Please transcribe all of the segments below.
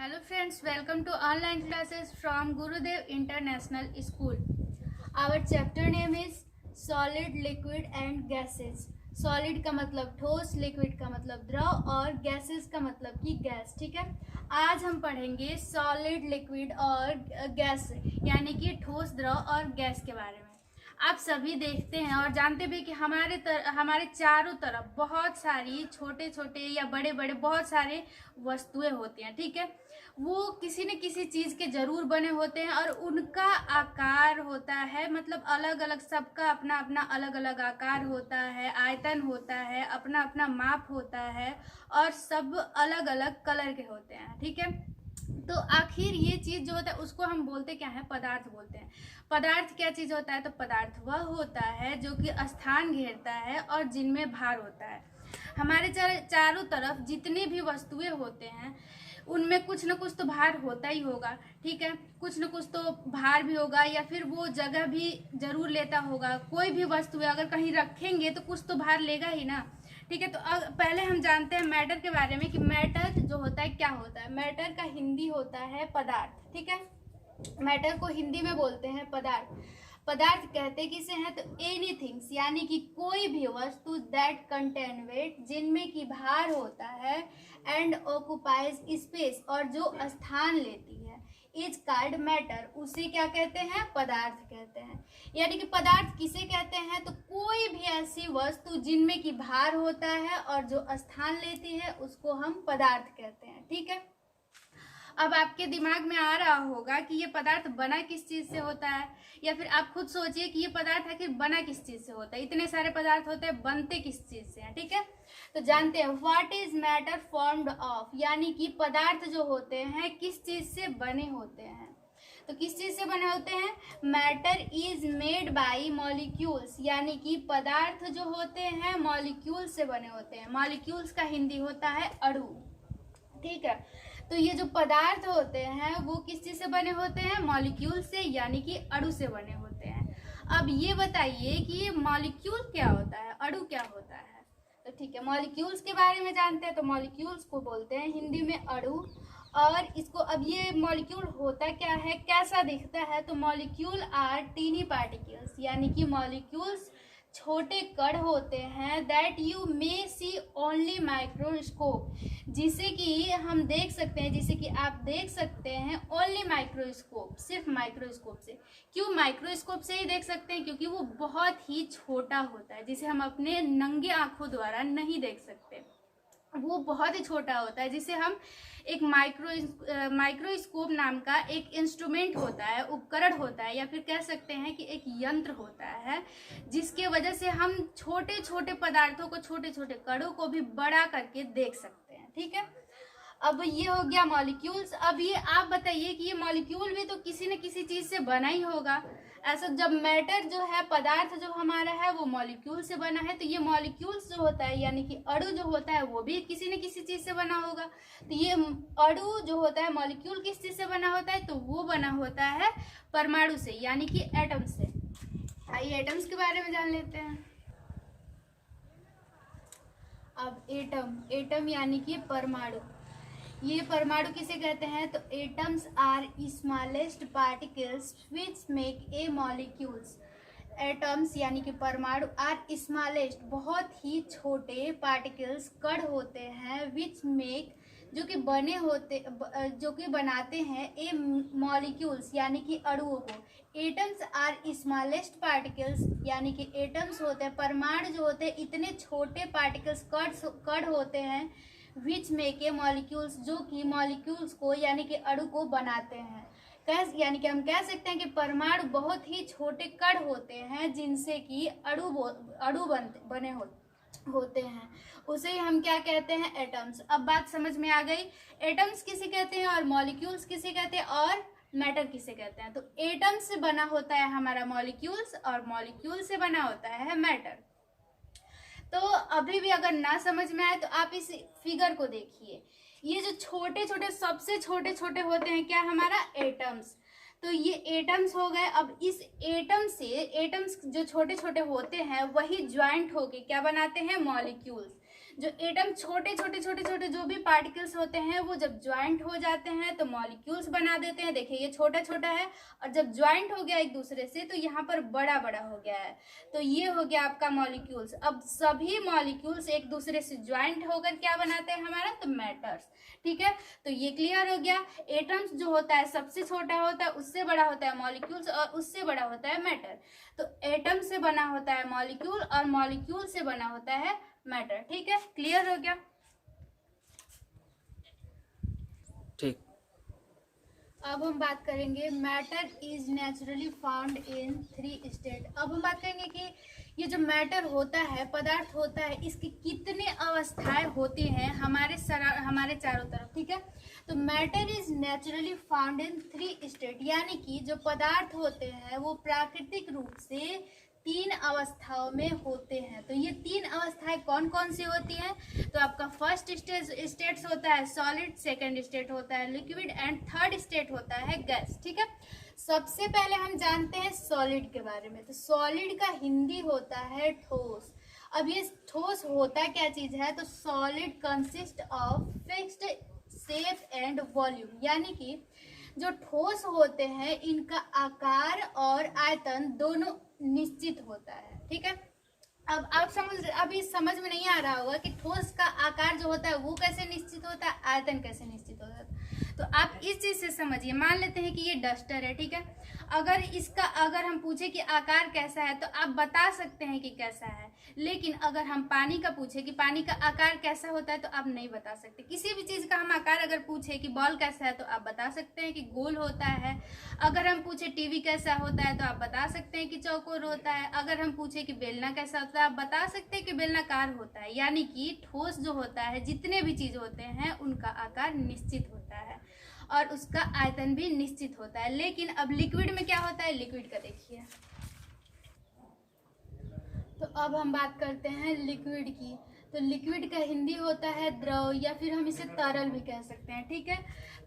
Hello friends, welcome to online classes from Gurudev International School. Our chapter name is Solid, Liquid and Gases. Solid का मतलब ठोस, liquid का मतलब द्रव और गैसेस का मतलब कि गैस। ठीक है, आज हम पढ़ेंगे सॉलिड, लिक्विड और गैस यानी कि ठोस, द्रव और गैस के बारे में। आप सभी देखते हैं और जानते भी कि हमारे चारों तरफ बहुत सारी छोटे छोटे या बड़े बड़े बहुत सारे वस्तुएं होती हैं। ठीक है, वो किसी न किसी चीज़ के जरूर बने होते हैं और उनका आकार होता है, मतलब अलग अलग, सबका अपना अपना अलग अलग आकार होता है, आयतन होता है, अपना अपना माप होता है और सब अलग अलग कलर के होते हैं। ठीक है, तो आखिर ये चीज जो होता है उसको हम बोलते क्या है? पदार्थ बोलते हैं। पदार्थ क्या चीज होता है? तो पदार्थ वह होता है जो कि स्थान घेरता है और जिनमें भार होता है। हमारे चारों तरफ जितने भी वस्तुएं होते हैं उनमें कुछ न कुछ तो भार होता ही होगा। ठीक है, कुछ न कुछ तो भार भी होगा या फिर वो जगह भी जरूर लेता होगा। कोई भी वस्तु अगर कहीं रखेंगे तो कुछ तो भार लेगा ही ना। ठीक है, तो पहले हम जानते हैं मैटर के बारे में कि मैटर जो होता है क्या होता है। मैटर का हिंदी होता है पदार्थ। ठीक है, मैटर को हिंदी में बोलते हैं पदार्थ। पदार्थ कहते किसे हैं? तो एनीथिंग्स यानी कि कोई भी वस्तु दैट कंटेन वेट, जिनमें की भार होता है, एंड ऑक्युपाइज स्पेस और जो स्थान लेती है, इज कॉल्ड मैटर। उसे क्या कहते हैं? पदार्थ कहते हैं। यानी कि पदार्थ किसे कहते हैं? तो कोई भी ऐसी वस्तु जिनमें की भार होता है और जो स्थान लेती है उसको हम पदार्थ कहते हैं। ठीक है, अब आपके दिमाग में आ रहा होगा कि ये पदार्थ बना किस चीज से होता है, या फिर आप खुद सोचिए कि ये पदार्थ आखिर बना किस चीज से होता है। इतने सारे पदार्थ होते हैं, बनते किस चीज से हैं? ठीक है, तो जानते हैं what is matter formed of, यानी कि पदार्थ जो होते हैं किस चीज से बने होते हैं। तो किस चीज से बने होते हैं? Matter is made by molecules, यानी कि पदार्थ जो होते हैं मॉलिक्यूल से बने होते हैं। मॉलिक्यूल्स का हिंदी होता है अणु। ठीक है, तो ये जो पदार्थ होते हैं वो किस चीज से बने होते हैं? मॉलिक्यूल से, यानी कि अणु से बने होते हैं। अब ये बताइए कि ये मॉलिक्यूल क्या होता है, अणु क्या होता है? तो ठीक है, मॉलिक्यूल्स के बारे में जानते हैं। तो मॉलिक्यूल्स को बोलते हैं हिंदी में अणु। और इसको, अब ये मॉलिक्यूल होता क्या है, कैसा दिखता है? तो मॉलिक्यूल आर टीनी पार्टिकल्स, यानी कि मॉलिक्यूल्स छोटे कण होते हैं that you may see only microscope, जिसे कि हम देख सकते हैं, जिसे कि आप देख सकते हैं ओनली माइक्रोस्कोप, सिर्फ माइक्रोस्कोप से। क्यों माइक्रोस्कोप से ही देख सकते हैं? क्योंकि वो बहुत ही छोटा होता है, जिसे हम अपने नंगे आंखों द्वारा नहीं देख सकते। वो बहुत ही छोटा होता है, जिसे हम एक माइक्रोस्कोप नाम का एक इंस्ट्रूमेंट होता है, उपकरण होता है, या फिर कह सकते हैं कि एक यंत्र होता है, जिसके वजह से हम छोटे छोटे पदार्थों को, छोटे छोटे कणों को भी बड़ा करके देख सकते हैं। ठीक है, अब ये हो गया मॉलिक्यूल्स। अब ये आप बताइए कि ये मॉलिक्यूल भी तो किसी न किसी चीज से बना ही होगा। ऐसा जब मैटर जो है, पदार्थ जो हमारा है वो मॉलिक्यूल से बना है, तो ये मॉलिक्यूल्स जो होता है यानी कि अणु जो होता है वो भी किसी न किसी चीज से बना होगा। तो ये अणु जो होता है, मॉलिक्यूल किस चीज से बना होता है? तो वो बना होता है परमाणु से, यानी कि एटम से। आइए एटम्स के बारे में जान लेते हैं। अब एटम यानी कि परमाणु। ये परमाणु किसे कहते हैं? तो atoms are smallest particles which make a molecules. Atoms यानी कि परमाणु आर स्मॉलेस्ट, बहुत ही छोटे पार्टिकल्स, कण होते हैं, विच मेक जो कि बने होते, जो कि बनाते हैं ए मॉलिक्यूल्स यानी कि अणुओं को। एटम्स आर स्मॉलेस्ट पार्टिकल्स, यानी कि एटम्स होते हैं, परमाणु जो होते हैं इतने छोटे पार्टिकल्स, कण होते हैं, विच मेक ए मॉलिक्यूल्स, जो कि मॉलिक्यूल्स को यानी कि अणु को बनाते हैं। यानी कि हम कह सकते हैं कि परमाणु बहुत ही छोटे कण होते हैं जिनसे कि अणु बने होते हैं, उसे हम क्या कहते हैं? एटम्स। अब बात समझ में आ गई, एटम्स किसे कहते हैं और मॉलिक्यूल्स किसे कहते हैं और मैटर किसे कहते हैं। तो एटम से बना होता है हमारा मॉलिक्यूल्स और मॉलिक्यूल से बना होता है मैटर। तो अभी भी अगर ना समझ में आए तो आप इस फिगर को देखिए। ये जो छोटे छोटे, सबसे छोटे छोटे होते हैं क्या? हमारा एटम्स। तो ये एटम्स हो गए। अब इस एटम से, एटम्स जो छोटे छोटे होते हैं वही ज्वाइंट होके क्या बनाते हैं? मॉलिक्यूल्स। जो एटम छोटे छोटे छोटे छोटे जो भी पार्टिकल्स होते हैं वो जब ज्वाइंट हो जाते हैं तो मॉलिक्यूल्स बना देते हैं। देखिए ये छोटा छोटा है और जब ज्वाइंट हो गया एक दूसरे से तो यहाँ पर बड़ा बड़ा हो गया है, तो ये हो गया आपका मॉलिक्यूल्स। अब सभी मॉलिक्यूल्स एक दूसरे से ज्वाइंट होकर क्या बनाते हैं हमारा, तो मैटर्स। ठीक है, तो ये क्लियर हो गया। एटम्स जो होता है सबसे छोटा होता है, उससे बड़ा होता है मॉलिक्यूल्स और उससे बड़ा होता है मैटर। तो एटम से बना होता है मॉलिक्यूल और मॉलिक्यूल से बना होता है मैटर। ठीक है, क्लियर हो गया। ठीक। अब हम बात करेंगे matter is naturally found in 3 state. अब हम बात करेंगे कि ये जो मैटर होता है, पदार्थ होता है, इसकी कितने अवस्थाएं होती हैं हमारे चारों तरफ। ठीक है, तो matter is naturally found in 3 state, यानी कि जो पदार्थ होते हैं वो प्राकृतिक रूप से 3 अवस्थाओं में होते हैं। तो ये 3 अवस्थाएं कौन कौन सी होती हैं, तो आपका फर्स्ट स्टेट होता है सॉलिड, सेकंड स्टेट होता है लिक्विड एंड थर्ड स्टेट होता है गैस। ठीक है, सबसे पहले हम जानते हैं सॉलिड के बारे में। तो सॉलिड का हिंदी होता है ठोस। अब ये ठोस होता क्या चीज है, तो solid consist of fixed shape and volume, यानी कि जो ठोस होते हैं इनका आकार और आयतन दोनों निश्चित होता है। ठीक है, अब आप अभी समझ में नहीं आ रहा होगा कि ठोस का आकार जो होता है वो कैसे निश्चित होता है, आयतन कैसे निश्चित होता है। तो आप इस चीज से समझिए। मान लेते हैं कि ये डस्टर है। ठीक है, अगर हम पूछे कि आकार कैसा है तो आप बता सकते हैं कि कैसा है, लेकिन अगर हम पानी का पूछे कि पानी का आकार कैसा होता है तो आप नहीं बता सकते। किसी भी चीज का हम आकार अगर पूछे कि बॉल कैसा है तो आप बता सकते हैं कि गोल होता है। अगर हम पूछे टीवी कैसा होता है तो आप बता सकते हैं कि चौकोर होता है। अगर हम पूछे कि बेलना कैसा होता है आप बता सकते हैं कि बेलनाकार होता है। यानी कि ठोस जो होता है, जितने भी चीज होते हैं उनका आकार निश्चित होता है और उसका आयतन भी निश्चित होता है। लेकिन अब लिक्विड में क्या होता है, लिक्विड का देखिए। तो अब हम बात करते हैं लिक्विड की। तो लिक्विड का हिंदी होता है द्रव, या फिर हम इसे तरल भी कह सकते हैं। ठीक है,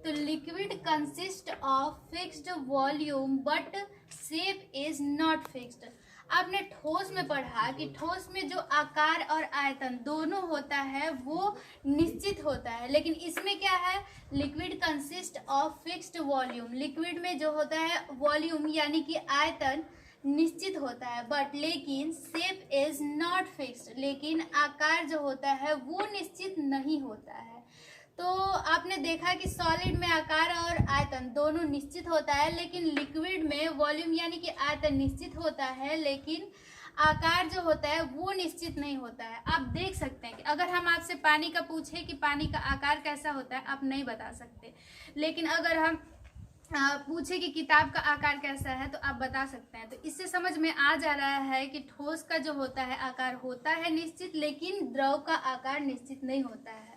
तो liquid consist of fixed volume but shape is not fixed. आपने ठोस में पढ़ा कि ठोस में जो आकार और आयतन दोनों होता है वो निश्चित होता है, लेकिन इसमें क्या है, liquid consist of fixed volume. Liquid में जो होता है वॉल्यूम यानी कि आयतन निश्चित होता है, बट लेकिन शेप इज नॉट फिक्स्ड, लेकिन आकार जो होता है वो निश्चित नहीं होता है। तो आपने देखा कि सॉलिड में आकार और आयतन दोनों निश्चित होता है, लेकिन लिक्विड में वॉल्यूम यानी कि आयतन निश्चित होता है, लेकिन आकार जो होता है वो निश्चित नहीं होता है। आप देख सकते हैं कि अगर हम आपसे पानी का पूछे कि पानी का आकार कैसा होता है आप नहीं बता सकते, लेकिन अगर हम पूछे कि किताब का आकार कैसा है तो आप बता सकते हैं। तो इससे समझ में आ जा रहा है कि ठोस का जो होता है आकार होता है निश्चित, लेकिन द्रव का आकार निश्चित नहीं होता है।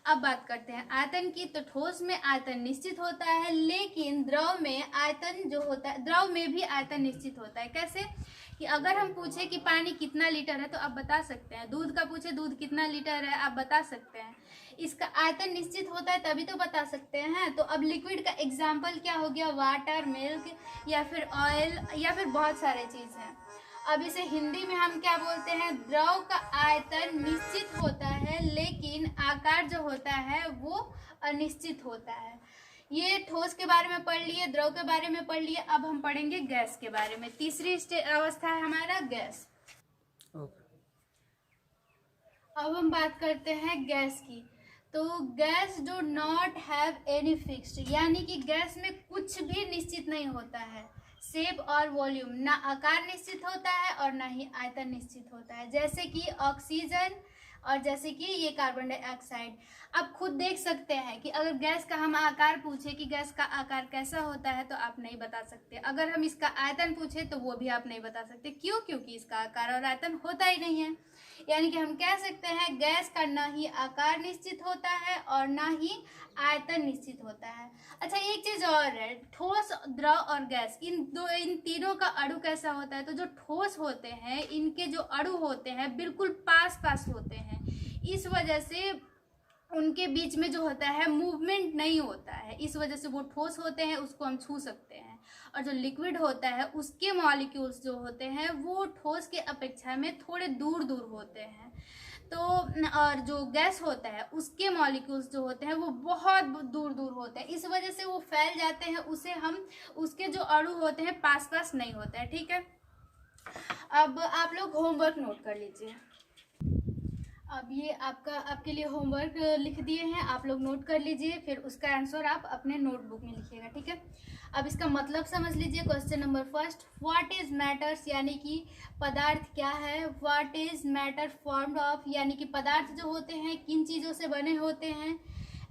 अब बात करते हैं आयतन की। तो ठोस में आयतन निश्चित होता है, लेकिन द्रव में आयतन जो होता है, द्रव में भी आयतन निश्चित होता है। कैसे कि अगर हम पूछे कि पानी कितना लीटर है तो आप बता सकते हैं। दूध का पूछे दूध कितना लीटर है आप बता सकते हैं। इसका आयतन निश्चित होता है तभी तो बता सकते हैं। तो अब लिक्विड का एग्जाम्पल क्या हो गया, वाटर, मिल्क या फिर ऑयल या फिर बहुत सारे चीज हैं। अब इसे हिंदी में हम क्या बोलते हैं, द्रव का आयतन निश्चित होता है लेकिन आकार जो होता है वो अनिश्चित होता है। ये ठोस के बारे में पढ़ लिए, द्रव के बारे में पढ़ लिए। अब हम पढ़ेंगे गैस के बारे में। तीसरी अवस्था है हमारा गैस। अब हम बात करते हैं गैस की। तो gas do not have any fixed, यानी कि गैस में कुछ भी निश्चित नहीं होता है। शेप और वॉल्यूम, ना आकार निश्चित होता है और ना ही आयतन निश्चित होता है, जैसे कि ऑक्सीजन और जैसे कि ये कार्बन डाइऑक्साइड। आप खुद देख सकते हैं कि अगर गैस का हम आकार पूछे कि गैस का आकार कैसा होता है तो आप नहीं बता सकते। अगर हम इसका आयतन पूछे तो वो भी आप नहीं बता सकते। क्यों? क्योंकि इसका आकार और आयतन होता ही नहीं है। यानी कि हम कह सकते हैं गैस का ना ही आकार निश्चित होता है और ना ही आयतन निश्चित होता है। अच्छा, एक चीज और है, ठोस, द्रव और गैस, इन तीनों का अणु कैसा होता है। तो जो ठोस होते हैं इनके जो अणु होते हैं बिल्कुल पास पास होते हैं, इस वजह से उनके बीच में जो होता है मूवमेंट नहीं होता है, इस वजह से वो ठोस होते हैं, उसको हम छू सकते हैं। और जो लिक्विड होता है उसके मॉलिक्यूल्स जो होते हैं वो ठोस के अपेक्षा में थोड़े दूर दूर होते हैं। तो और जो गैस होता है उसके मॉलिक्यूल्स जो होते हैं वो बहुत दूर दूर होते हैं, इस वजह से वो फैल जाते हैं, उसे हम उसके जो अणु होते हैं पास पास नहीं होते हैं। ठीक है, अब आप लोग होमवर्क नोट कर लीजिए। अब ये आपके लिए होमवर्क लिख दिए हैं, आप लोग नोट कर लीजिए, फिर उसका आंसर आप अपने नोटबुक में लिखिएगा। ठीक है, अब इसका मतलब समझ लीजिए। Question number first, what is matters यानी कि पदार्थ क्या है। What is matter formed of यानी कि पदार्थ जो होते हैं किन चीज़ों से बने होते हैं।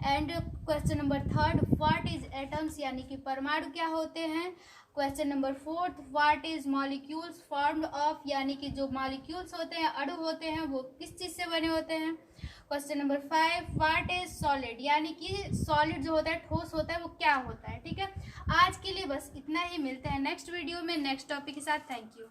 And question number third, what is atoms यानी कि परमाणु क्या होते हैं। Question number fourth, what is molecules formed of यानी कि जो मॉलिक्यूल्स होते हैं अणु होते हैं वो किस चीज़ से बने होते हैं। Question number 5, what is solid यानी कि सॉलिड जो होता है ठोस होता है वो क्या होता है। ठीक है, आज के लिए बस इतना ही, मिलते हैं नेक्स्ट वीडियो में नेक्स्ट टॉपिक के साथ। Thank you.